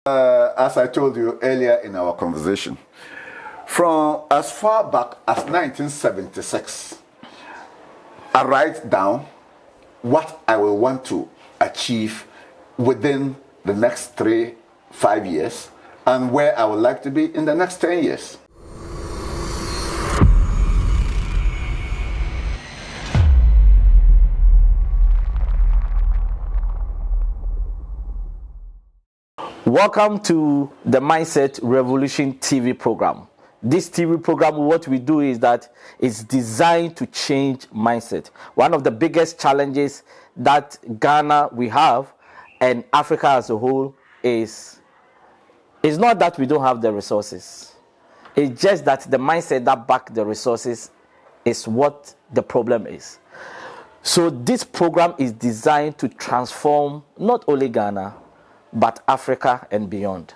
As I told you earlier in our conversation, from as far back as 1976, I write down what I will want to achieve within the next 3-5 years and where I would like to be in the next 10 years. Welcome to the Mindset Revolution TV program. This TV program, what we do is that it's designed to change mindset. One of the biggest challenges that Ghana we have and Africa as a whole is not that we don't have the resources. It's just that the mindset that back the resources is what the problem is. So this program is designed to transform not only Ghana, but Africa and beyond.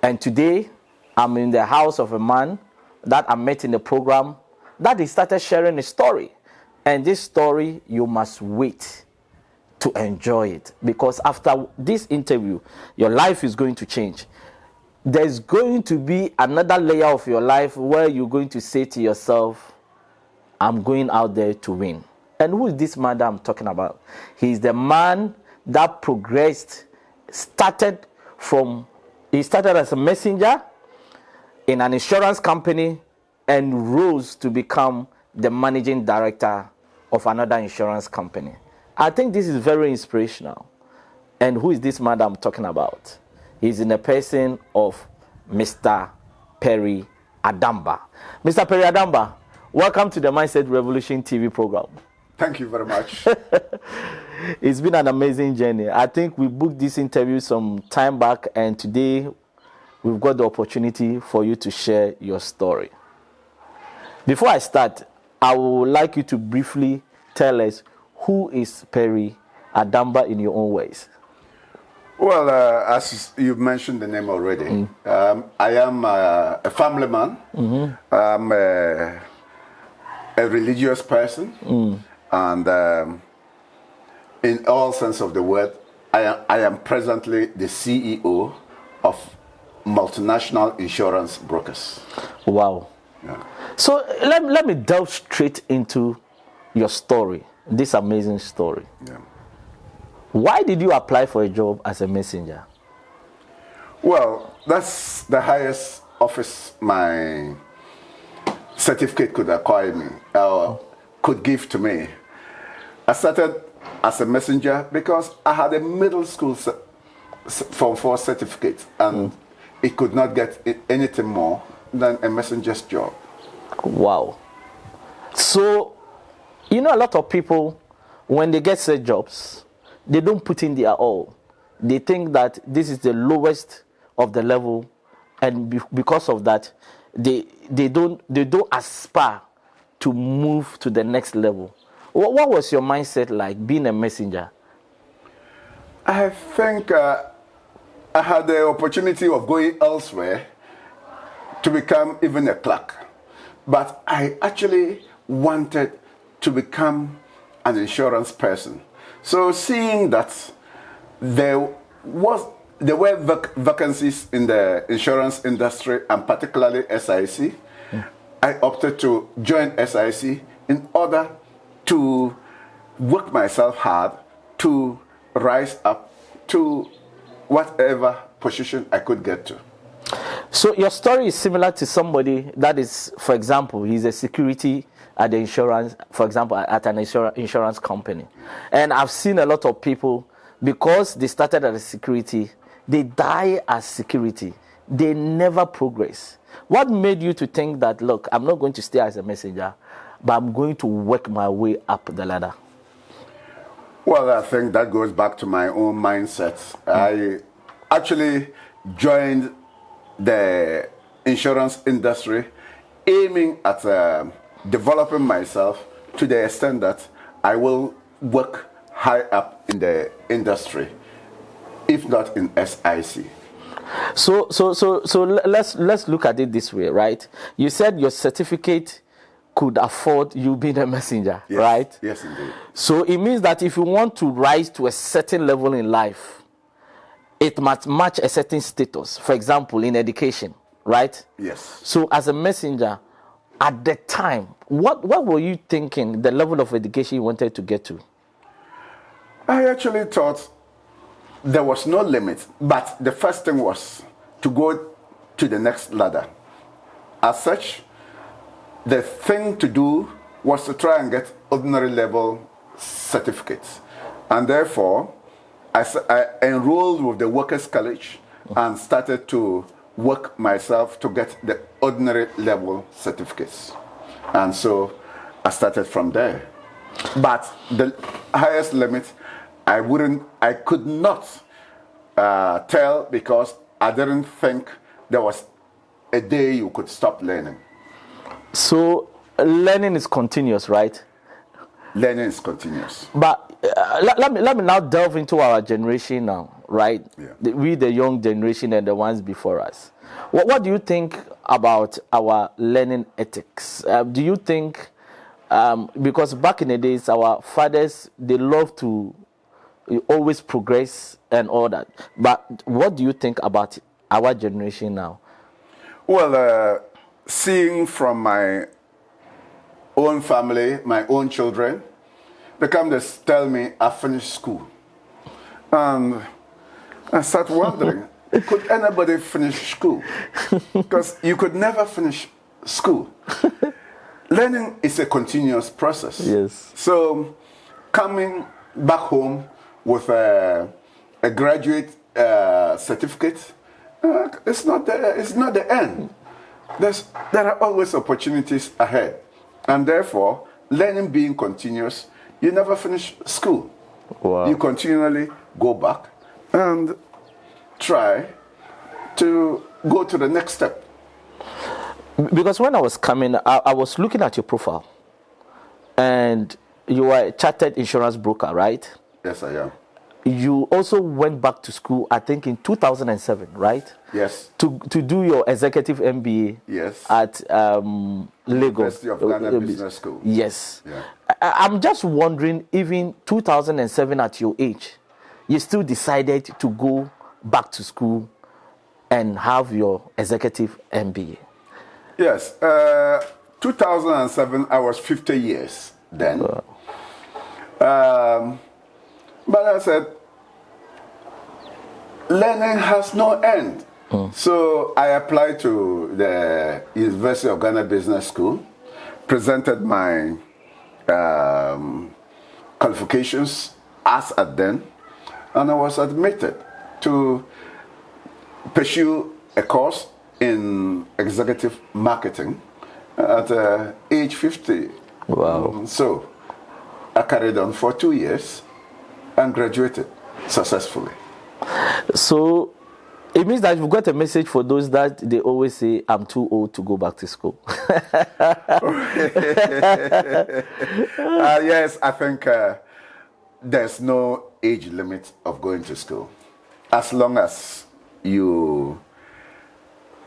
And today, I'm in the house of a man that I met in the program that he started sharing a story. And this story, you must wait to enjoy it. Because after this interview, your life is going to change. There's going to be another layer of your life where you're going to say to yourself, I'm going out there to win. And who is this man that I'm talking about? He's the man that progressed. He started as a messenger in an insurance company and rose to become the managing director of another insurance company. I think this is very inspirational. And who is this man that I'm talking about? He's in the person of Mr. Perry Adamba. Mr. Perry Adamba, welcome to the Mindset Revolution TV program. Thank you very much. It's been an amazing journey. I think we booked this interview some time back, and today we've got the opportunity for you to share your story. Before I start, I would like you to briefly tell us who is Perry Adamba in your own ways. Well, as you've mentioned the name already, I am a family man. I'm a religious person. And in all sense of the word, I am presently the CEO of Multinational Insurance Brokers. Wow. Yeah. So let me delve straight into your story, this amazing story. Yeah. Why did you apply for a job as a messenger? Well, that's the highest office my certificate could acquire me, could give to me. I started as a messenger because I had a middle school Form 4 certificate, and it could not get anything more than a messenger's job. Wow. So, you know, a lot of people, when they get set jobs, they don't put in their all. They think that this is the lowest of the level, and because of that, they don't aspire to move to the next level. What was your mindset like being a messenger? I think I had the opportunity of going elsewhere to become even a clerk. But I actually wanted to become an insurance person. So seeing that there were vacancies in the insurance industry, and particularly SIC, I opted to join SIC in order to work myself hard to rise up to whatever position I could get to. So your story is similar to somebody that is, for example, he's a security at the insurance, for example, at an insurance company. And I've seen a lot of people, because they started as security, they die as security. They never progress. What made you to think that, look, I'm not going to stay as a messenger, but I'm going to work my way up the ladder? Well, I think that goes back to my own mindset. I actually joined the insurance industry aiming at developing myself to the extent that I will work high up in the industry, if not in SIC. So let's look at it this way, right? You said your certificate could afford you being a messenger, yes, right? Yes, indeed. So it means that if you want to rise to a certain level in life, it must match a certain status. For example, in education, right? Yes. So as a messenger, at the time, what were you thinking, the level of education you wanted to get to? I actually thought there was no limit, but the first thing was to go to the next ladder. As such, the thing to do was to try and get ordinary level certificates. And therefore, I enrolled with the Workers' College and started to work myself to get the ordinary level certificates. And so I started from there. But the highest limit, I could not tell, because I didn't think there was a day you could stop learning. So learning is continuous, right? Learning is continuous. But let me now delve into our generation now, right? Yeah. We, the young generation, and the ones before us. What do you think about our learning ethics? Do you think, because back in the days, our fathers, they love to always progress and all that. But what do you think about our generation now? Well, seeing from my own family, my own children, they come to tell me I finished school. And I start wondering, could anybody finish school? Because you could never finish school. Learning is a continuous process. Yes. So coming back home with a graduate certificate, it's not the end. There are always opportunities ahead. And therefore, learning being continuous, you never finish school. Wow. You continually go back and try to go to the next step. Because when I was coming, I was looking at your profile, and you are a chartered insurance broker, right? Yes, I am. You also went back to school, I think, in 2007, right? Yes. To do your Executive MBA. Yes. At Lagos. University of Ghana Business School. Yes. Yeah. I'm just wondering, even 2007 at your age, you still decided to go back to school and have your Executive MBA. Yes. 2007, I was 50 years then. But I said, learning has no end. So I applied to the University of Ghana Business School, presented my qualifications as at then, and I was admitted to pursue a course in executive marketing at age 50. Wow. So I carried on for 2 years and graduated successfully. So it means that you've got a message for those that they always say, I'm too old to go back to school. Yes, I think there's no age limit of going to school. As long as you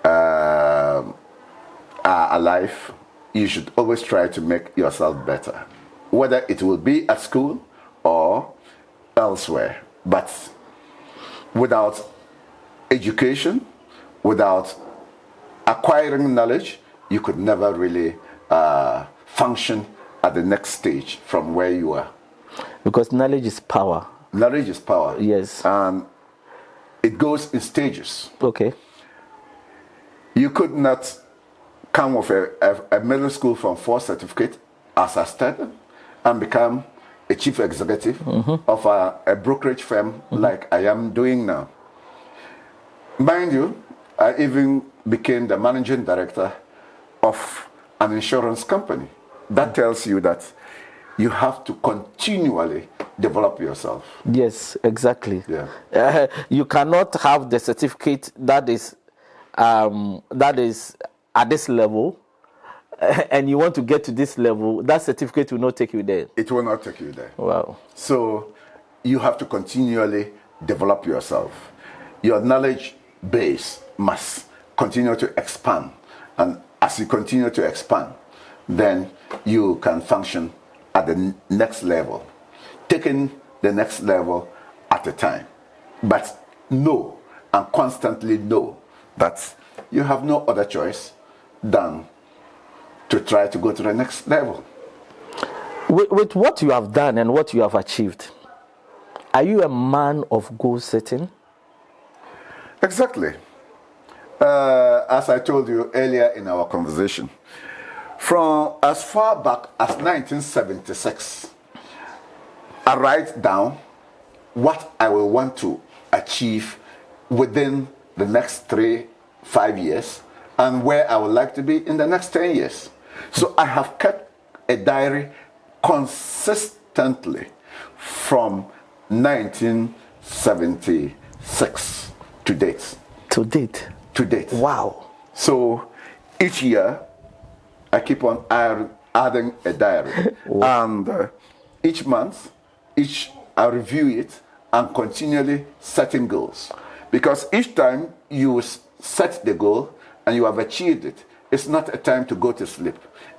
are alive, you should always try to make yourself better, whether it will be at school or elsewhere. But without education, without acquiring knowledge, you could never really function at the next stage from where you are. Because knowledge is power. Knowledge is power. Yes. And it goes in stages. Okay. You could not come with a middle school from 4 certificate as I started and become a chief executive of a brokerage firm like I am doing now. Mind you, I even became the managing director of an insurance company. That tells you that you have to continually develop yourself. Yes, exactly. Yeah. You cannot have the certificate that is at this level, and you want to get to this level. That certificate will not take you there. It will not take you there. Wow. So you have to continually develop yourself. Your knowledge base must continue to expand. And as you continue to expand, then you can function at the next level, taking the next level at a time. But know and constantly know that you have no other choice than to try to go to the next level. With what you have done and what you have achieved, are you a man of goal setting? Exactly. As I told you earlier in our conversation, from as far back as 1976, I write down what I will want to achieve within the next 3-5 years and where I would like to be in the next 10 years. So I have kept a diary consistently from 1976 to date. To date? To date. Wow. So each year I keep on adding a diary. And each month, I review it and continually setting goals. Because each time you set the goal and you have achieved it, it's not a time to go to sleep.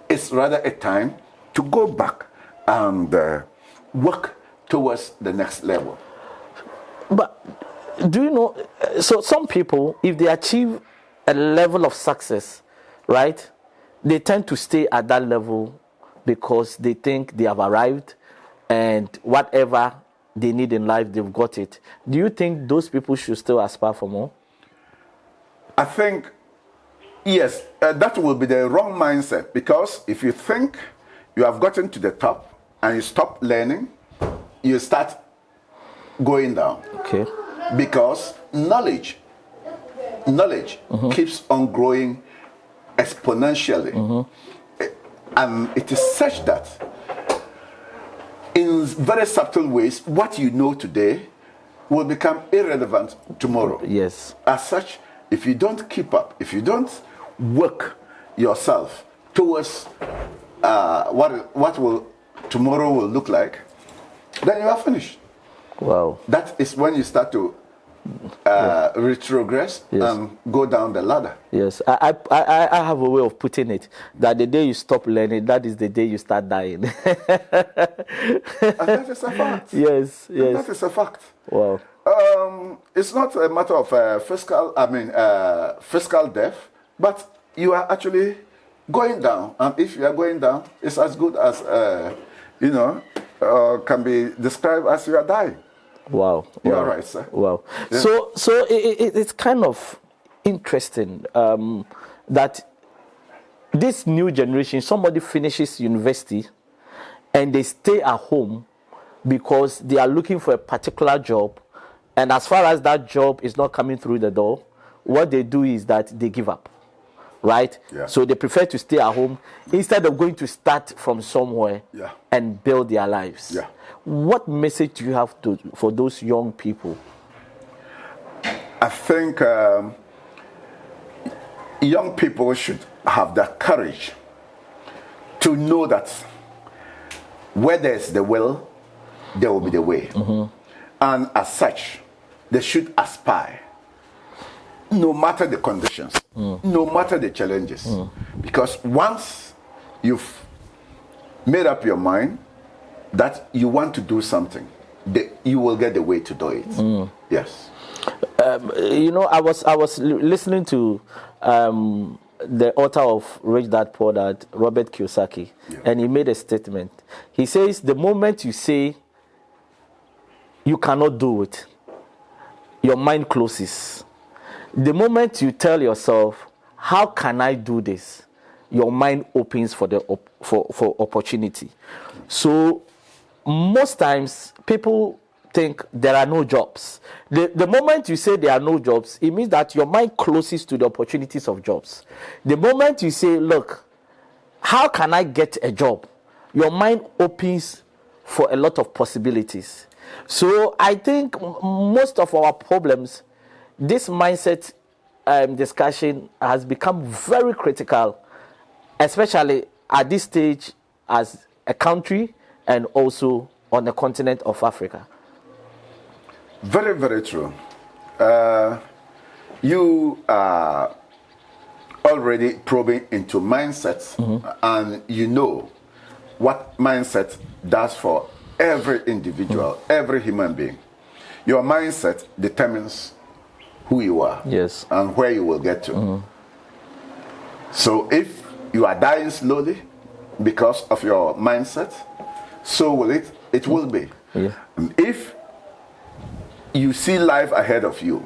It's rather a time to go back and work towards the next level. But do you know, so some people, if they achieve a level of success, right, they tend to stay at that level because they think they have arrived and whatever they need in life, they've got it. Do you think those people should still aspire for more? I think, yes, that will be the wrong mindset, because if you think you have gotten to the top and you stop learning, you start going down. Okay. Because knowledge keeps on growing exponentially. And it is such that in very subtle ways, what you know today will become irrelevant tomorrow. Yes. As such, if you don't keep up, if you don't work yourself towards what will tomorrow will look like, then you are finished. Wow. That is when you start to retrogress and go down the ladder. Yes, I have a way of putting it that the day you stop learning, that is the day you start dying. And that is a fact. Yes, yes. And that is a fact. Wow. It's not a matter of fiscal death, but you are actually going down. And if you are going down, it's as good as, can be described as you are dying. Wow. You're wow. right, sir. Wow. Yeah. So it's kind of interesting that this new generation, somebody finishes university and they stay at home because they are looking for a particular job, and as far as that job is not coming through the door, what they do is that they give up, right? Yeah. So they prefer to stay at home instead of going to start from somewhere and build their lives. Yeah. What message do you have for those young people? I think young people should have that courage to know that where there's the will, there will be the way. And as such, they should aspire, no matter the conditions, no matter the challenges. Because once you've made up your mind that you want to do something, you will get the way to do it. Yes. I was listening to the author of Rich Dad Poor Dad, Robert Kiyosaki, and he made a statement. He says, the moment you say you cannot do it, your mind closes. The moment you tell yourself, how can I do this, your mind opens for opportunity. So most times people think there are no jobs. The moment you say there are no jobs, it means that your mind closes to the opportunities of jobs. The moment you say, look, how can I get a job, your mind opens for a lot of possibilities. So I think most of our problems, this mindset discussion has become very critical, especially at this stage as a country and also on the continent of Africa. Very, very true. You are already probing into mindsets, and you know what mindset does for every individual, every human being. Your mindset determines who you are, yes, and where you will get to. So if you are dying slowly because of your mindset, so will it. It will be. Yeah. And if you see life ahead of you,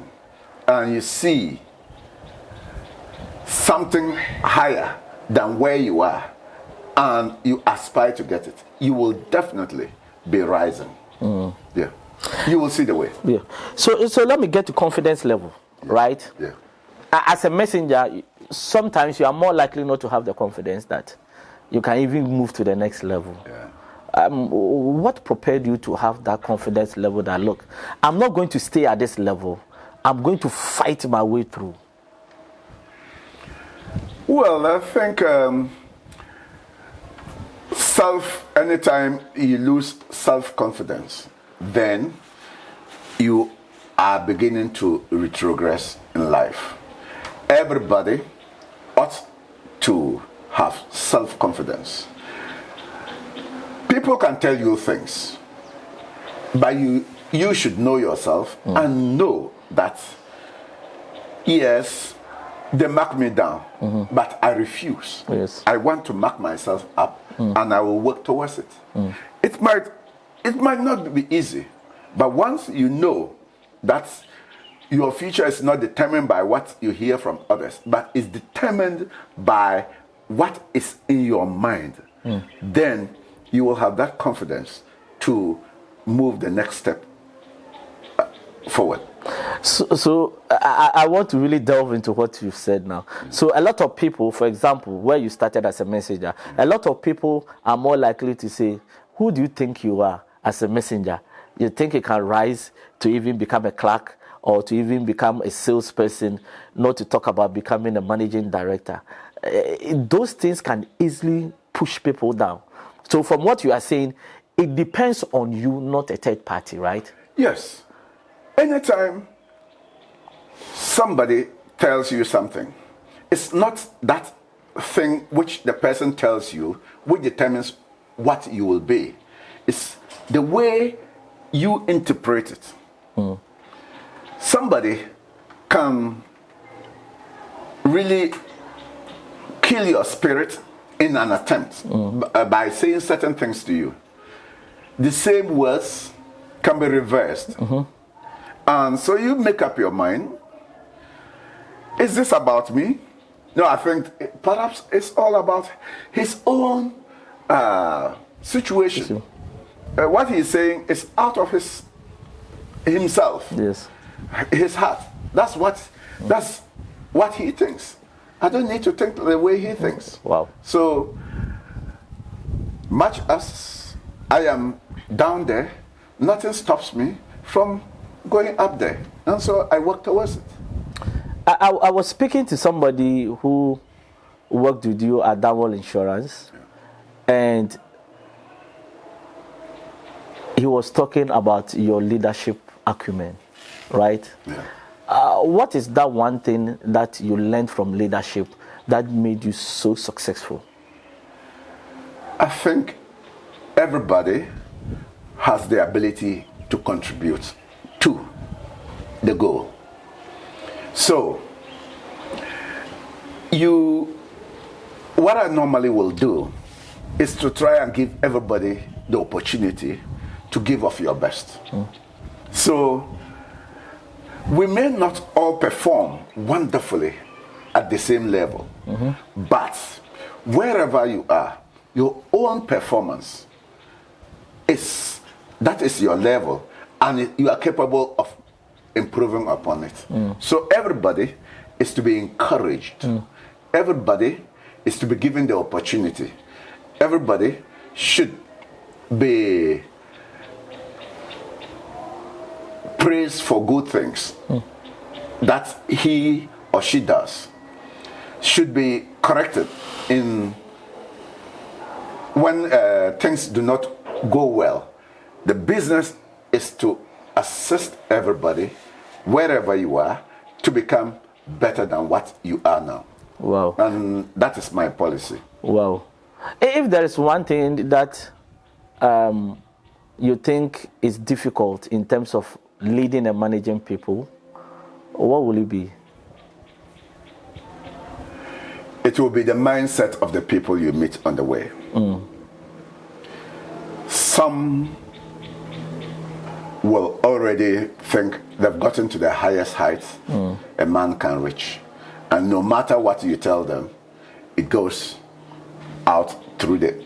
and you see something higher than where you are, and you aspire to get it, you will definitely be rising. Yeah, you will see the way. Yeah. So let me get to confidence level, right? Yeah. As a messenger, sometimes you are more likely not to have the confidence that you can even move to the next level. Yeah. What prepared you to have that confidence level that, look, I'm not going to stay at this level, I'm going to fight my way through? Well, I think anytime you lose self-confidence, then you are beginning to retrogress in life. Everybody ought to have self-confidence. People can tell you things, but you should know yourself and know that, yes, they mark me down, but I refuse. Yes. I want to mark myself up, and I will work towards it. It might not be easy, but once you know that your future is not determined by what you hear from others, but is determined by what is in your mind, then you will have that confidence to move the next step forward. So I want to really delve into what you've said now. So a lot of people, for example, where you started as a messenger, a lot of people are more likely to say, who do you think you are as a messenger? You think you can rise to even become a clerk or to even become a salesperson, not to talk about becoming a managing director. Those things can easily push people down. So from what you are saying, it depends on you, not a third party, right? Yes. Anytime somebody tells you something, it's not that thing which the person tells you which determines what you will be. It's the way you interpret it. Somebody can really kill your spirit in an attempt by saying certain things to you. The same words can be reversed. And so you make up your mind. Is this about me? No, I think perhaps it's all about his own situation. What he's saying is out of himself. Yes. His heart. That's what he thinks. I don't need to think the way he thinks. Wow. So much as I am down there, nothing stops me from going up there. And so I work towards it. I was speaking to somebody who worked with you at Donewell Insurance, and he was talking about your leadership acumen, right? Yeah. What is that one thing that you learned from leadership that made you so successful? I think everybody has the ability to contribute to the goal. So, what I normally will do is to try and give everybody the opportunity to give of your best. So, we may not all perform wonderfully at the same level, but wherever you are, your own performance that is your level, and you are capable of improving upon it. So everybody is to be encouraged. Everybody is to be given the opportunity. Everybody should be praised for good things that he or she does. Should be corrected when things do not go well. The business is to assist everybody, wherever you are, to become better than what you are now. Wow. And that is my policy. Wow. If there is one thing that you think is difficult in terms of leading and managing people, what will it be? It will be the mindset of the people you meet on the way. Some will already think they've gotten to the highest heights a man can reach. And no matter what you tell them, it goes out through the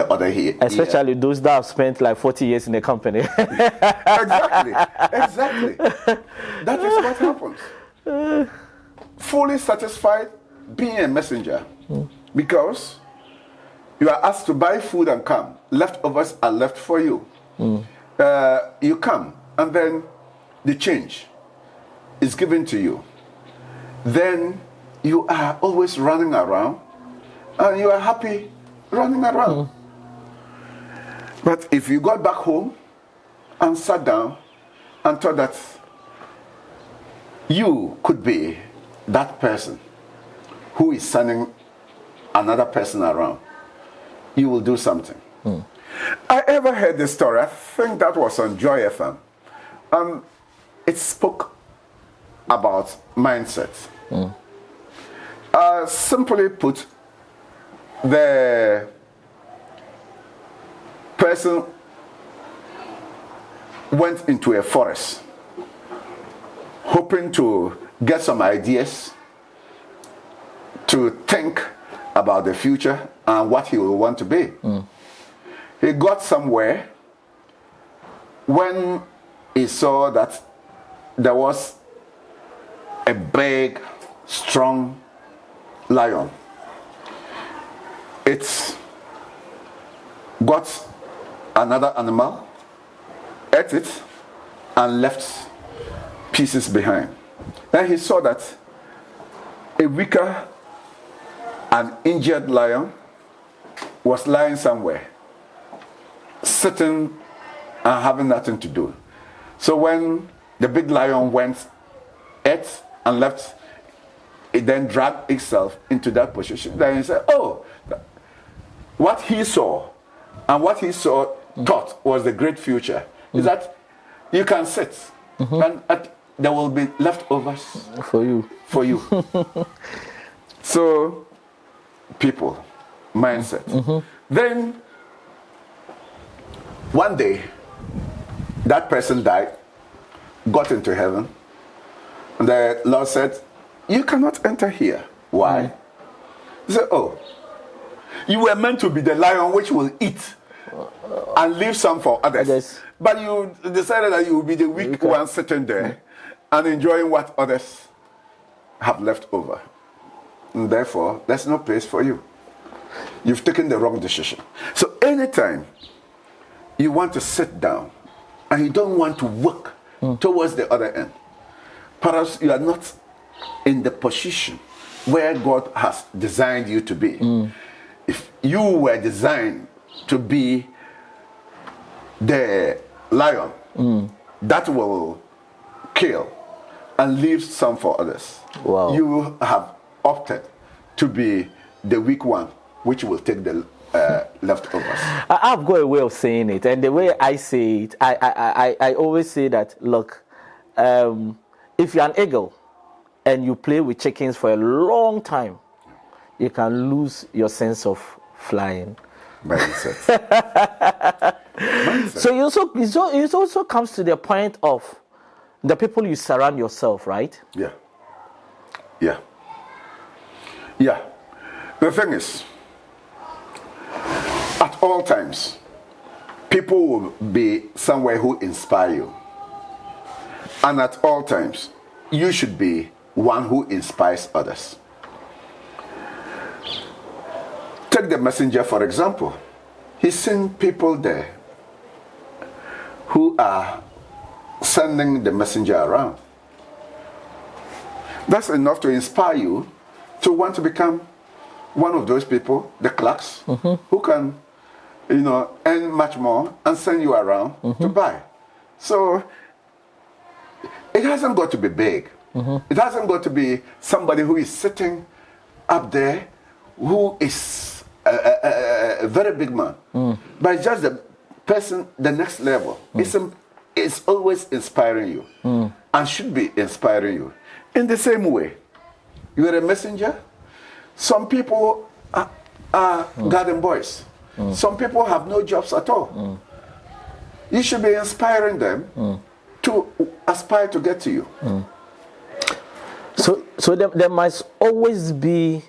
other ear. Especially those that have spent like 40 years in the company. Exactly. That is what happens. Fully satisfied being a messenger, because you are asked to buy food and come. Leftovers are left for you. You come, and then the change is given to you. Then you are always running around, and you are happy running around. But if you got back home and sat down and thought that you could be that person who is sending another person around, you will do something. I ever heard this story, I think that was on Joy FM. It spoke about mindset. Simply put, the person went into a forest hoping to get some ideas, to think about the future and what he will want to be. He got somewhere when he saw that there was a big, strong lion. It got another animal, ate it, and left pieces behind. Then he saw that a weaker and injured lion was lying somewhere, sitting and having nothing to do. So when the big lion went, ate, and left, it then dragged itself into that position. Then he said, oh, what he saw and what he saw thought was the great future is that you can sit and there will be leftovers for you. So, people, mindset. Then, one day, that person died, got into heaven, and the Lord said, you cannot enter here. Why? He said, oh, you were meant to be the lion which will eat and leave some for others. But you decided that you will be the weak one sitting there and enjoying what others have left over. And therefore, there's no place for you. You've taken the wrong decision. So anytime you want to sit down and you don't want to work towards the other end, perhaps you are not in the position where God has designed you to be. If you were designed to be the lion that will kill and leave some for others, you have opted to be the weak one which will take the leftovers. I've got a way of saying it, and the way I say it, I always say that, look, if you're an eagle and you play with chickens for a long time, you can lose your sense of flying. Mindset. So it also comes to the point of the people you surround yourself, right? Yeah. The thing is, at all times, people will be somewhere who inspire you. And at all times, you should be one who inspires others. Take the messenger, for example. He's seen people there who are sending the messenger around. That's enough to inspire you to want to become one of those people, the clerks, who can, earn much more and send you around to buy. So it hasn't got to be big. It hasn't got to be somebody who is sitting up there who is a very big man. But it's just the person, the next level. It's always inspiring you. and should be inspiring you. In the same way, you are a messenger. Some people are garden boys. Some people have no jobs at all. You should be inspiring them to aspire to get to you. So there must always be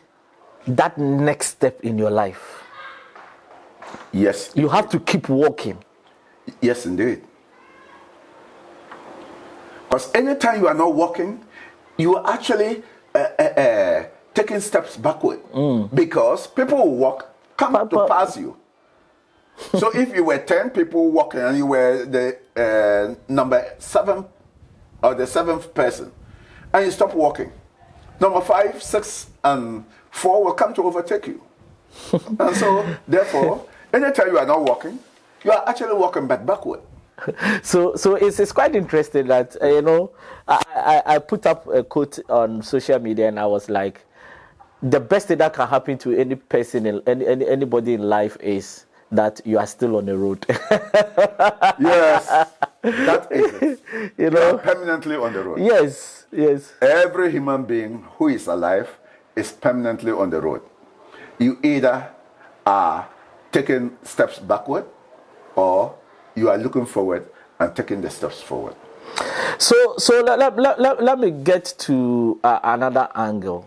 that next step in your life. Yes. You have to keep walking. Yes, indeed. Because anytime you are not walking, you are actually taking steps backward. Because people will walk, come to pass you. So if you were 10 people walking and you were the number 7 or the 7th person, and you stop walking, number 5, 6, and 4 will come to overtake you. And so, therefore, anytime you are not walking, you are actually walking back backward. So it's quite interesting that I put up a quote on social media and I was like, the best thing that can happen to any person, anybody in life is that you are still on the road. Yes, that is it. You are permanently on the road. Yes, yes. Every human being who is alive is permanently on the road. You either are taking steps backward or you are looking forward and taking the steps forward. So let me get to another angle.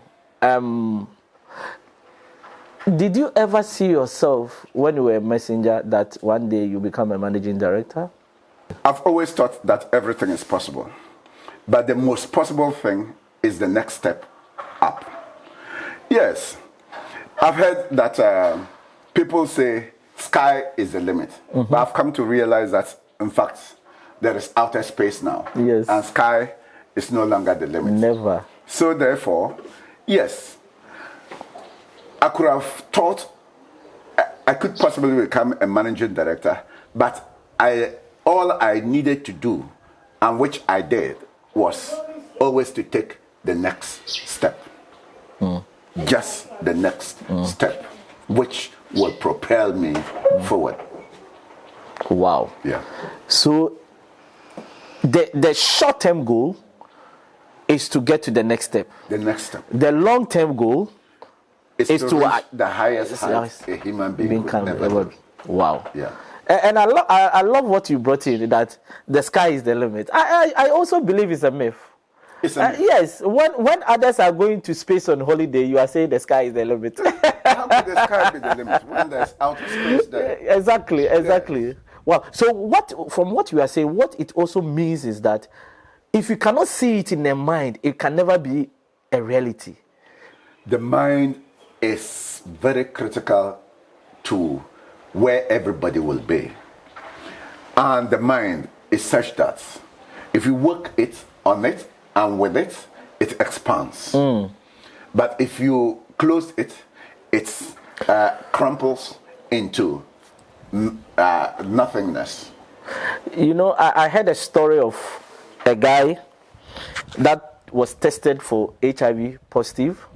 Did you ever see yourself when you were a messenger that one day you become a managing director? I've always thought that everything is possible. But the most possible thing is the next step up. Yes, I've heard that people say sky is the limit. But I've come to realize that, in fact, there is outer space now. Yes. And sky is no longer the limit. Never. So therefore, yes, I could have thought I could possibly become a managing director, but all I needed to do, and which I did, was always to take the next step. Just the next step, which will propel me forward. Wow. Yeah. So the short-term goal is to get to the next step. The next step. The long-term goal is to reach the highest height a human being could ever do. Wow. Yeah. And I love what you brought in, that the sky is the limit. I also believe it's a myth. It's a myth. Yes, when others are going to space on holiday, you are saying the sky is the limit. How could the sky be the limit when there's outer space there? Exactly. Yeah. Wow. So from what you are saying, what it also means is that if you cannot see it in the mind, it can never be a reality. The mind is very critical to where everybody will be. And the mind is such that if you work on it and with it, it expands. But if you close it, it crumples into nothingness. I heard a story of a guy that was tested for HIV positive.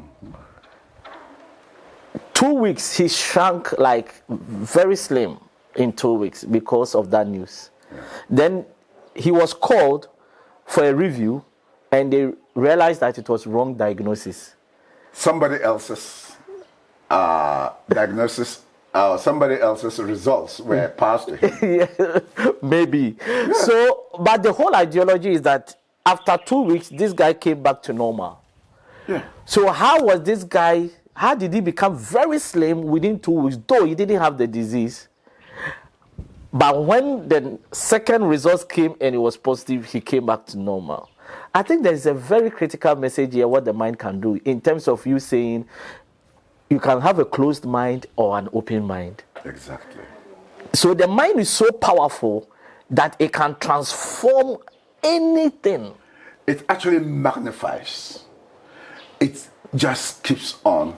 2 weeks, he shrunk like very slim in 2 weeks because of that news. Yeah. Then he was called for a review and they realized that it was wrong diagnosis. Somebody else's diagnosis, somebody else's results were passed to him. Yeah, maybe. Yeah. So, but the whole ideology is that after 2 weeks, this guy came back to normal. Yeah. So how did he become very slim within 2 weeks, though he didn't have the disease? But when the second results came and it was positive, he came back to normal. I think there's a very critical message here, what the mind can do, in terms of you saying you can have a closed mind or an open mind. Exactly. So the mind is so powerful that it can transform anything. It actually magnifies. It just keeps on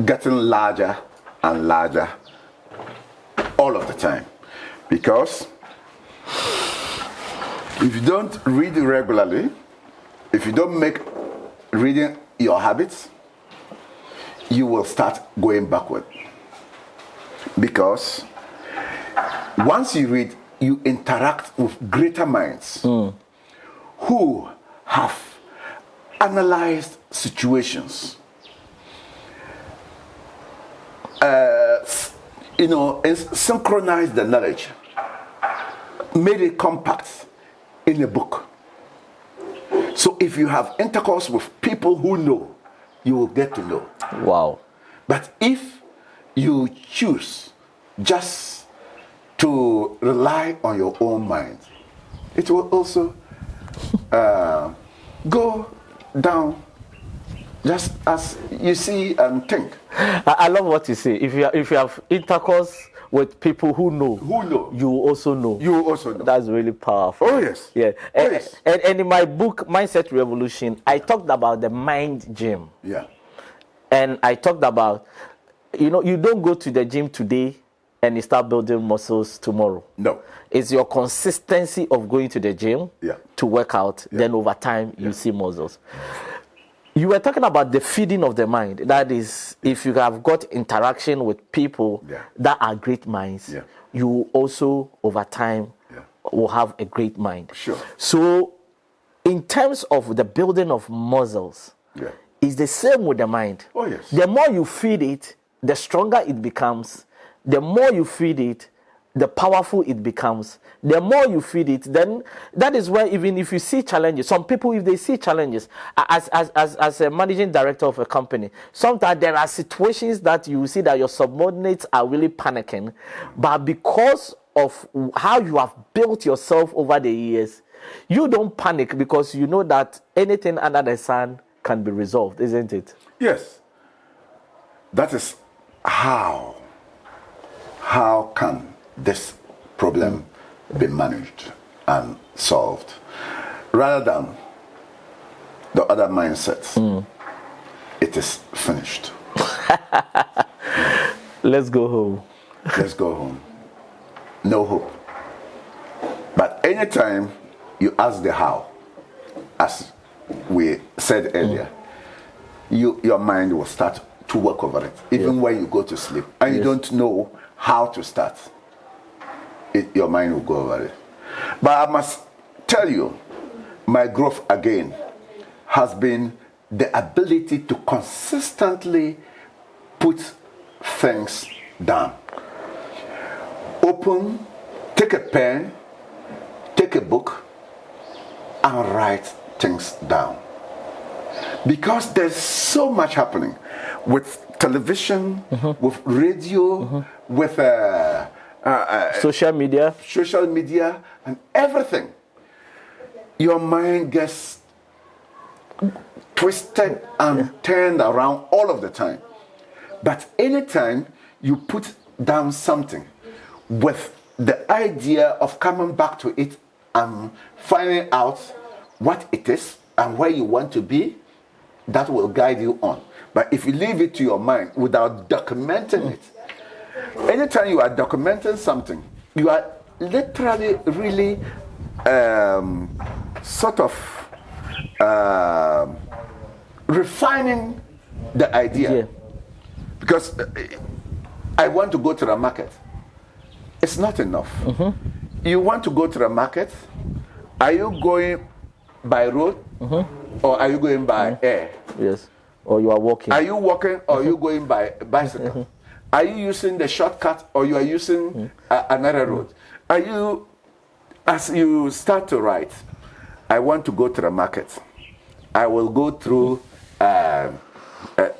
getting larger and larger all of the time. Because if you don't read regularly, if you don't make reading your habits, you will start going backward. Because once you read, you interact with greater minds who have analyzed situations, and synchronized the knowledge, made it compact in a book. So if you have intercourse with people who know, you will get to know. Wow. But if you choose just to rely on your own mind, it will also go down just as you see and think. I love what you say. If you have intercourse with people who know, you also know. You also know. That's really powerful. Oh yes. Yeah. Oh, yes. And in my book, Mindset Revolution, I talked about the mind gym. Yeah. And I talked about, you don't go to the gym today and you start building muscles tomorrow. No. It's your consistency of going to the gym to work out. Yeah. Then over time, you see muscles. You were talking about the feeding of the mind. That is, if you have got interaction with people that are great minds, you also, over time, will have a great mind. Sure. So, in terms of the building of muscles, it's the same with the mind. Oh, yes. The more you feed it, the stronger it becomes. The more you feed it, the powerful it becomes. The more you feed it, then that is where even if you see challenges, some people, if they see challenges, as a managing director of a company, sometimes there are situations that you see that your subordinates are really panicking, but because of how you have built yourself over the years, you don't panic because you know that anything under the sun can be resolved, isn't it? Yes. That is how can this problem be managed and solved rather than the other mindsets. It is finished. Let's go home. Let's go home. No hope. But anytime you ask the how, as we said earlier, your mind will start to work over it, even when you go to sleep and you don't know how to start. Your mind will go over it. But I must tell you, my growth again has been the ability to consistently put things down. Take a pen, take a book, and write things down. Because there's so much happening with television, with radio, with social media, and everything. Your mind gets twisted and turned around all of the time. But anytime you put down something with the idea of coming back to it and finding out what it is and where you want to be, that will guide you on. But if you leave it to your mind without documenting it, anytime you are documenting something, you are literally really refining the idea. Because I want to go to the market. It's not enough. You want to go to the market, are you going by road or are you going by air? Yes. Or you are walking. Are you walking or are you going by bicycle? Are you using the shortcut or you are using another road? Are you, as you start to write, I want to go to the market. I will go through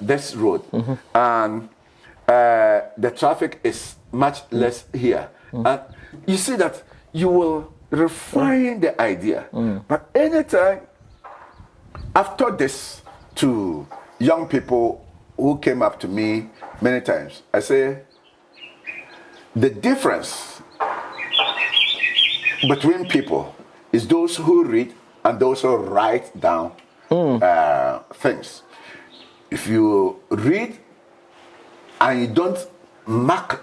this road and the traffic is much less here. And you see that you will refine the idea. But anytime, I've taught this to young people who came up to me many times. I say, the difference between people is those who read and those who write down things. If you read and you don't mark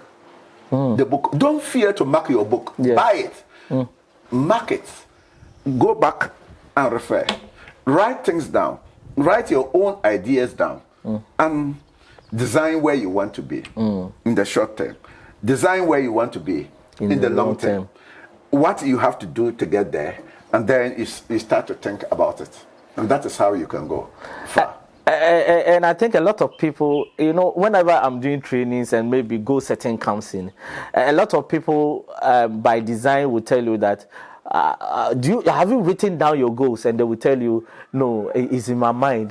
the book, don't fear to mark your book. Buy it, mark it, go back and refer. Write things down. Write your own ideas down and design where you want to be in the short term. Design where you want to be in the long term. What you have to do to get there and then you start to think about it. And that is how you can go far. And I think a lot of people, whenever I'm doing trainings and maybe goal setting comes in, a lot of people by design will tell you that, have you written down your goals? And they will tell you, no, it's in my mind.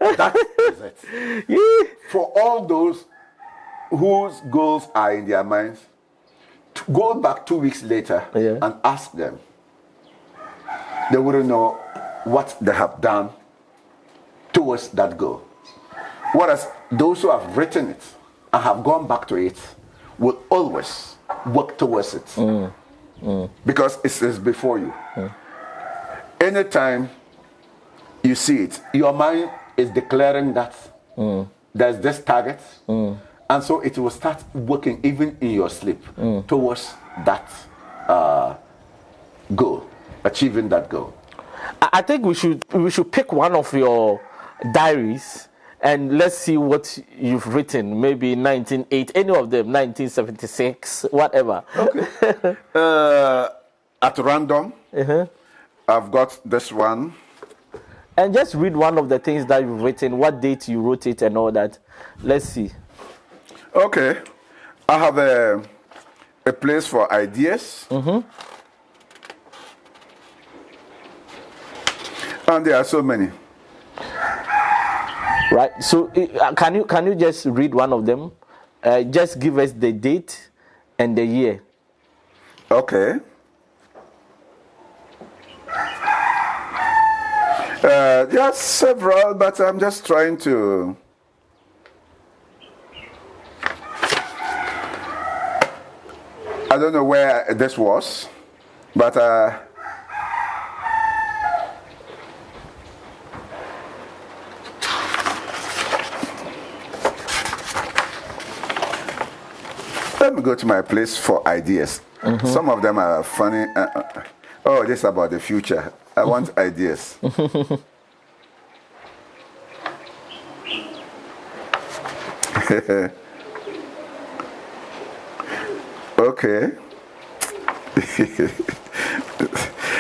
That is it. Yeah. For all those whose goals are in their minds, go back 2 weeks later and ask them. They wouldn't know what they have done towards that goal. Whereas those who have written it and have gone back to it will always work towards it. Because it is before you. Anytime you see it, your mind is declaring that there's this target, and so it will start working even in your sleep towards that goal, achieving that goal. I think we should pick one of your diaries and let's see what you've written. Maybe 1980, any of them, 1976, whatever. Okay. At random, I've got this one. And just read one of the things that you've written, what date you wrote it and all that. Let's see. Okay. I have a place for ideas. And there are so many. Right. So can you just read one of them? Just give us the date and the year. Okay. There are several, but I'm just trying to. I don't know where this was, but let me go to my place for ideas. Some of them are funny. Oh, this is about the future. I want ideas. Okay.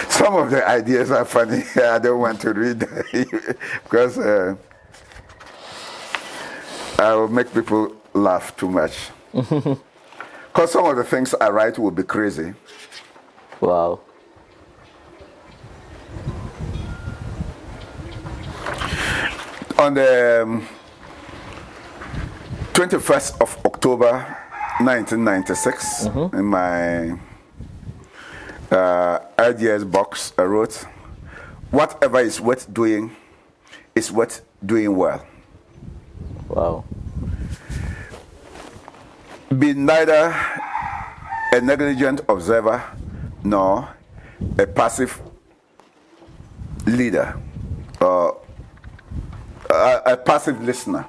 Some of the ideas are funny. I don't want to read because I will make people laugh too much. Because some of the things I write will be crazy. Wow. On the 21st of October 1996, in my ideas box, I wrote, "Whatever is worth doing is worth doing well." Wow. Be neither a negligent observer nor a passive leader or a passive listener.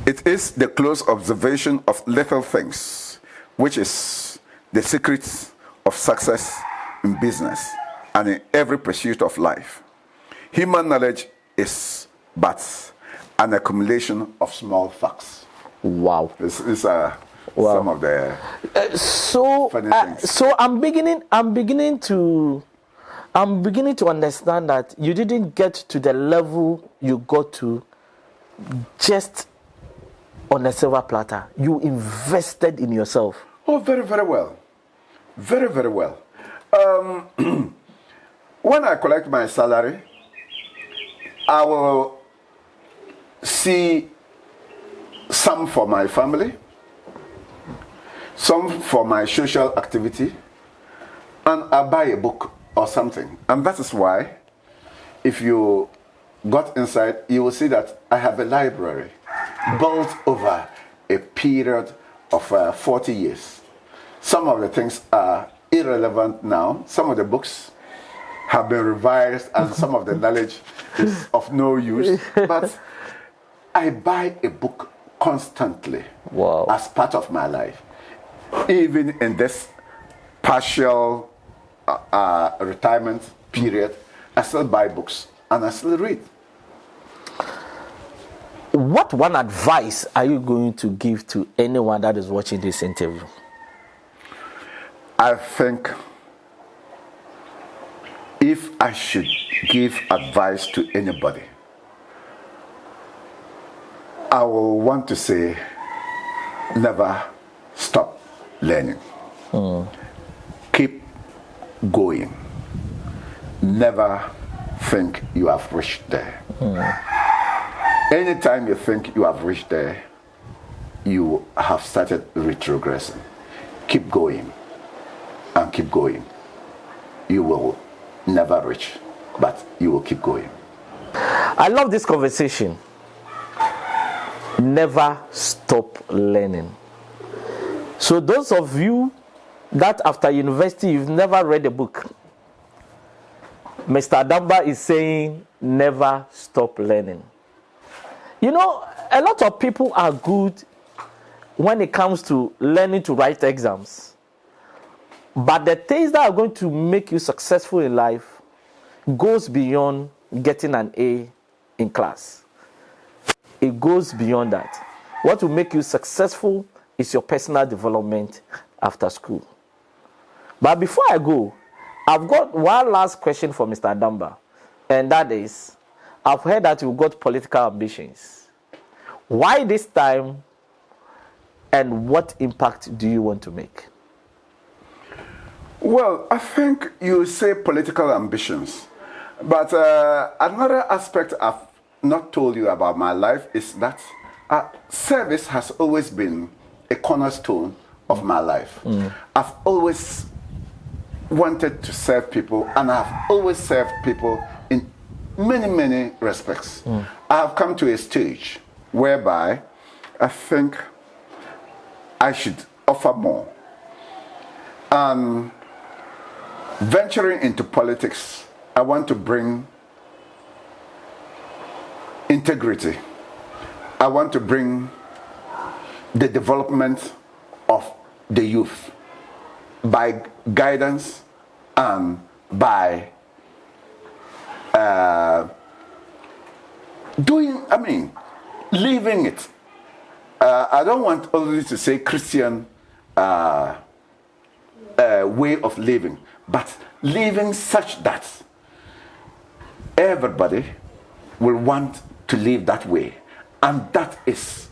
It is the close observation of little things which is the secret of success in business and in every pursuit of life. Human knowledge is but an accumulation of small facts. Wow. These are some of the funny things. So I'm beginning to understand that you didn't get to the level you got to just on a silver platter. You invested in yourself. Oh, very, very well. Very, very well. When I collect my salary, I will see some for my family, some for my social activity, and I buy a book or something. And that is why, if you got inside, you will see that I have a library built over a period of 40 years. Some of the things are irrelevant now. Some of the books have been revised and some of the knowledge is of no use. But I buy a book constantly. Wow. As part of my life. Even in this partial retirement period, I still buy books and I still read. What one advice are you going to give to anyone that is watching this interview? I think if I should give advice to anybody, I will want to say never stop learning. Keep going. Never think you have reached there. Anytime you think you have reached there, you have started retrogressing. Keep going and keep going. You will never reach, but you will keep going. I love this conversation. Never stop learning. So those of you that after university you've never read a book, Mr. Adamba is saying never stop learning. You know, a lot of people are good when it comes to learning to write exams. But the things that are going to make you successful in life goes beyond getting an A in class. It goes beyond that. What will make you successful is your personal development after school. But before I go, I've got one last question for Mr. Adamba, and that is, I've heard that you've got political ambitions. Why this time, and what impact do you want to make? Well, I think you say political ambitions, but another aspect I've not told you about my life is that service has always been a cornerstone of my life. I've always wanted to serve people, and I've always served people in many, many respects. I have come to a stage whereby I think I should offer more. Venturing into politics, I want to bring integrity. I want to bring the development of the youth by guidance and by living it. I don't want only to say Christian way of living, but living such that everybody will want to live that way. And that is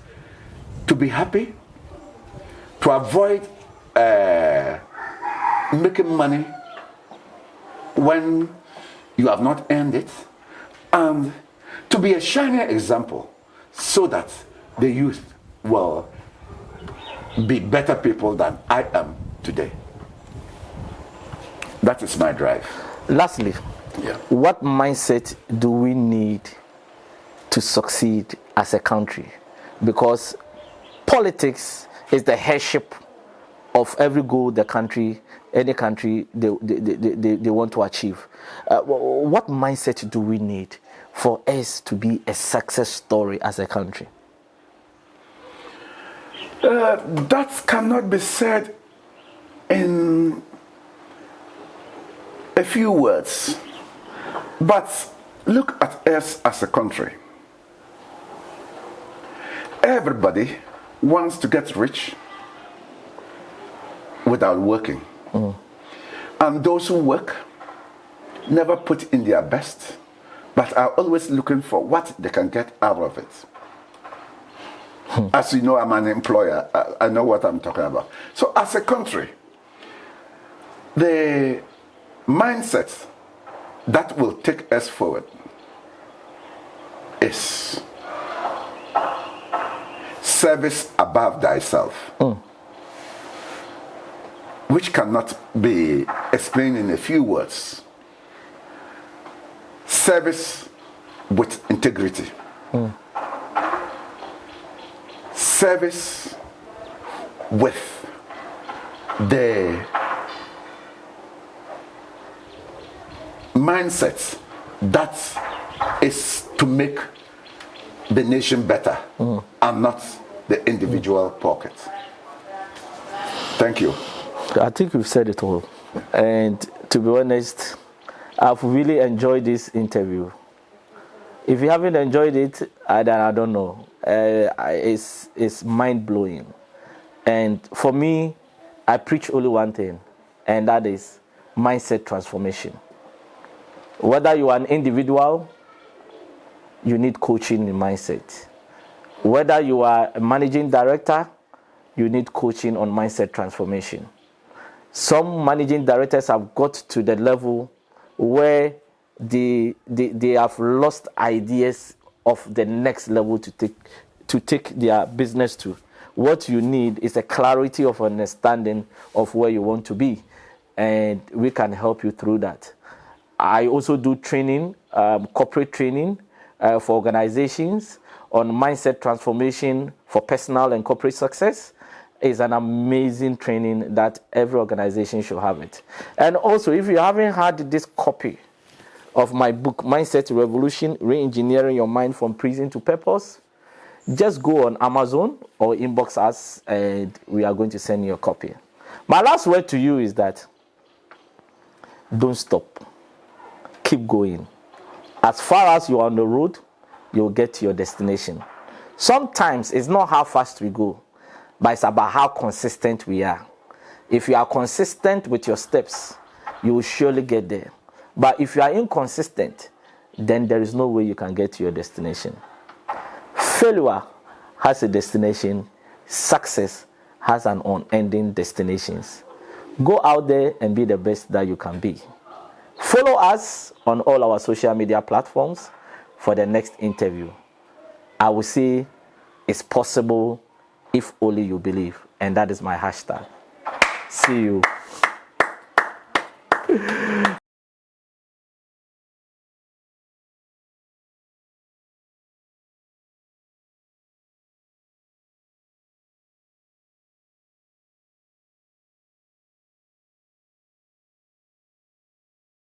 to be happy, to avoid making money when you have not earned it, and to be a shining example so that the youth will be better people than I am today. That is my drive. Lastly, Yeah. what mindset do we need to succeed as a country? Because politics is the headship of every goal the country, any country, they want to achieve. What mindset do we need for us to be a success story as a country? That cannot be said in a few words. But look at us as a country. Everybody wants to get rich without working. And those who work never put in their best, but are always looking for what they can get out of it. As you know, I'm an employer. I know what I'm talking about. So as a country, the mindset that will take us forward is service above thyself, which cannot be explained in a few words. Service with integrity. Service with the mindset that is to make the nation better and not the individual pocket. Thank you. I think you've said it all. And to be honest, I've really enjoyed this interview. If you haven't enjoyed it, then I don't know. is mind-blowing. And for me, I preach only one thing, and that is mindset transformation. Whether you are an individual, you need coaching in mindset. Whether you are a managing director, you need coaching on mindset transformation. Some managing directors have got to the level where they have lost ideas of the next level to take their business to. What you need is a clarity of understanding of where you want to be, and we can help you through that. I also do training, corporate training for organizations on mindset transformation for personal and corporate success. Is an amazing training that every organization should have it. And also, if you haven't had this copy of my book, Mindset Revolution, Re-Engineering Your Mind from Prison to Purpose, just go on Amazon or inbox us and we are going to send you a copy. My last word to you is that don't stop. Keep going. As far as you are on the road, you'll get to your destination. Sometimes it's not how fast we go, but it's about how consistent we are. If you are consistent with your steps, you will surely get there. But if you are inconsistent, then there is no way you can get to your destination. Failure has a destination. Success has an unending destination. Go out there and be the best that you can be. Follow us on all our social media platforms for the next interview. I will say it's possible if only you believe, and that is my hashtag. See you.